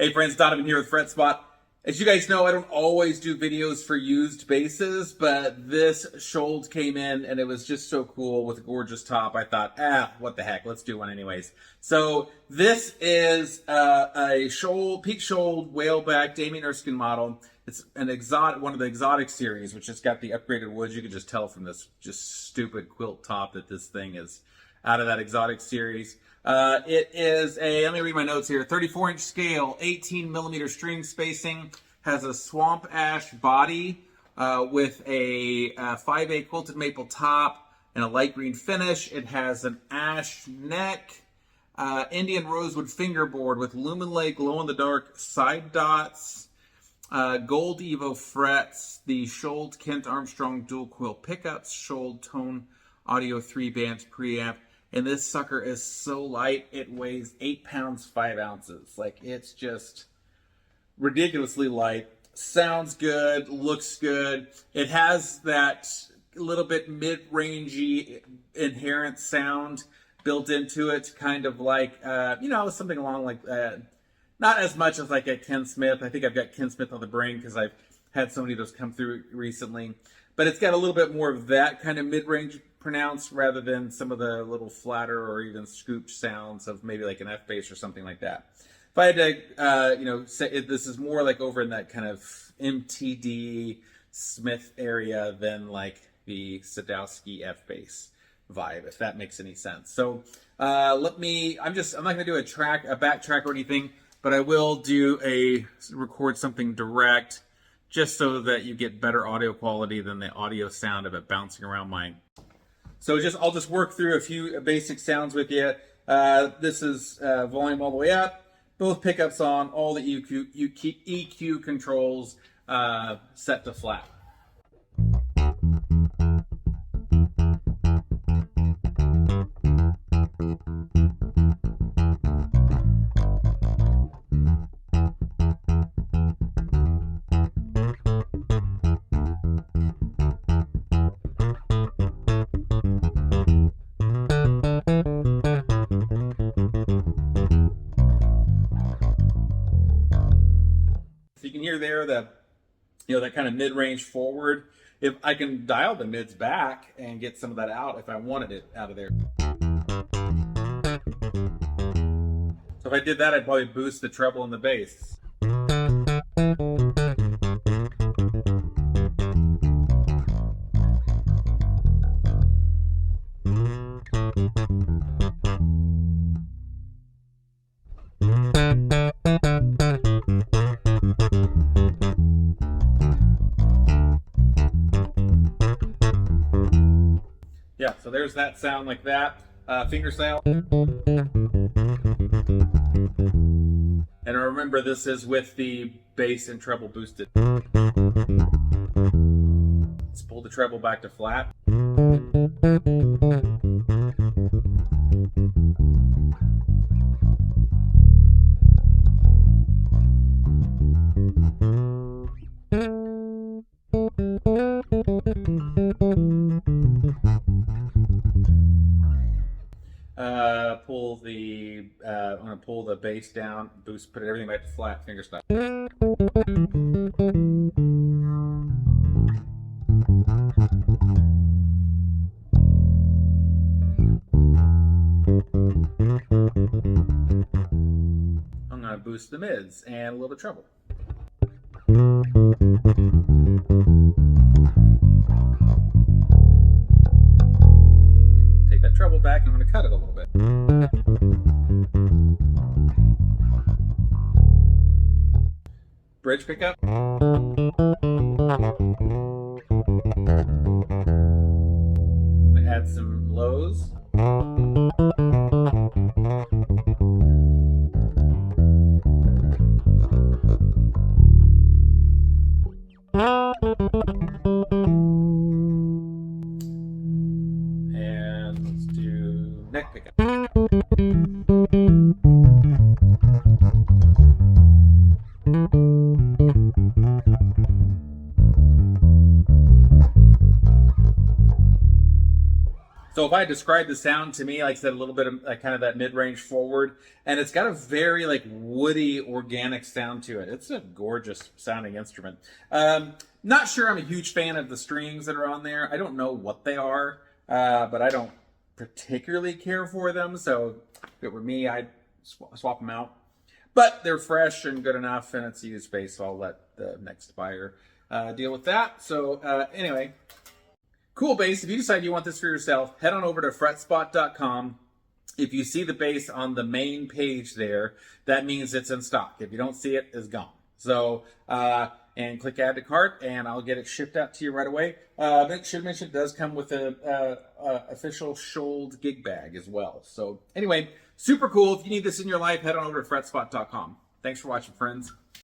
Hey friends, Donovan here with FretSpot. As you guys know, I don't always do videos for used basses, but this Skjold came in and it was just so cool with a gorgeous top. I thought, what the heck, let's do one anyways. So this is a Skjold, Peak Skjold Whaleback Skjold Erskine model. It's an exotic, one of the exotic series, which has got the upgraded woods. You can just tell from this just stupid quilt top that this thing is out of that exotic series. It is a, let me read my notes here, 34-inch scale, 18mm string spacing, has a swamp ash body with a 5A quilted maple top and a light green finish. It has an ash neck, Indian rosewood fingerboard with Luminlay glow-in-the-dark side dots, gold Evo frets, the Skjold Kent Armstrong dual coil pickups, Skjold Tone audio 3 bands preamp. And this sucker is so light, it weighs 8 pounds, 5 ounces. Like, it's just ridiculously light. Sounds good, looks good. It has that little bit mid-rangey inherent sound built into it, kind of like, something along like, not as much as like a Ken Smith. I think I've got Ken Smith on the brain because I've had so many of those come through recently. But it's got a little bit more of that kind of mid-range pronounced rather than some of the little flatter or even scooped sounds of maybe like an F bass or something like that. If I had to, say this is more like over in that kind of MTD Smith area than like the Sadowski F bass vibe, if that makes any sense. So I'm not going to do a back track or anything, but I will record something direct just so that you get better audio quality than the audio sound of it bouncing around mine. So I'll just work through a few basic sounds with you. This is volume all the way up, both pickups on, all the EQ controls set to flat. So you can hear there that kind of mid-range forward. If I can dial the mids back and get some of that out if I wanted it out of there. So if I did that, I'd probably boost the treble and the bass. Yeah, so there's that sound like that, finger style. And remember, this is with the bass and treble boosted. Let's pull the treble back to flat. I'm going to pull the bass down, boost, put everything back to flat, finger style. I'm going to boost the mids and a little bit of treble. Take that treble back and I'm going to cut it a little bit. Bridge pickup. Add some lows. And let's do neck pickup. So if I describe the sound, to me, like I said, a little bit of kind of that mid-range forward, and it's got a very like woody, organic sound to it. It's a gorgeous sounding instrument. Not sure I'm a huge fan of the strings that are on there. I don't know what they are, but I don't particularly care for them. So if it were me, I'd swap them out. But they're fresh and good enough, and it's used bass, so I'll let the next buyer deal with that. So anyway, cool bass. If you decide you want this for yourself, head on over to FretSpot.com. If you see the bass on the main page there, that means it's in stock. If you don't see it, it's gone. So, and click add to cart, and I'll get it shipped out to you right away. I should mention it does come with a official Skjold gig bag as well. So anyway, super cool. If you need this in your life, head on over to FretSpot.com. Thanks for watching, friends.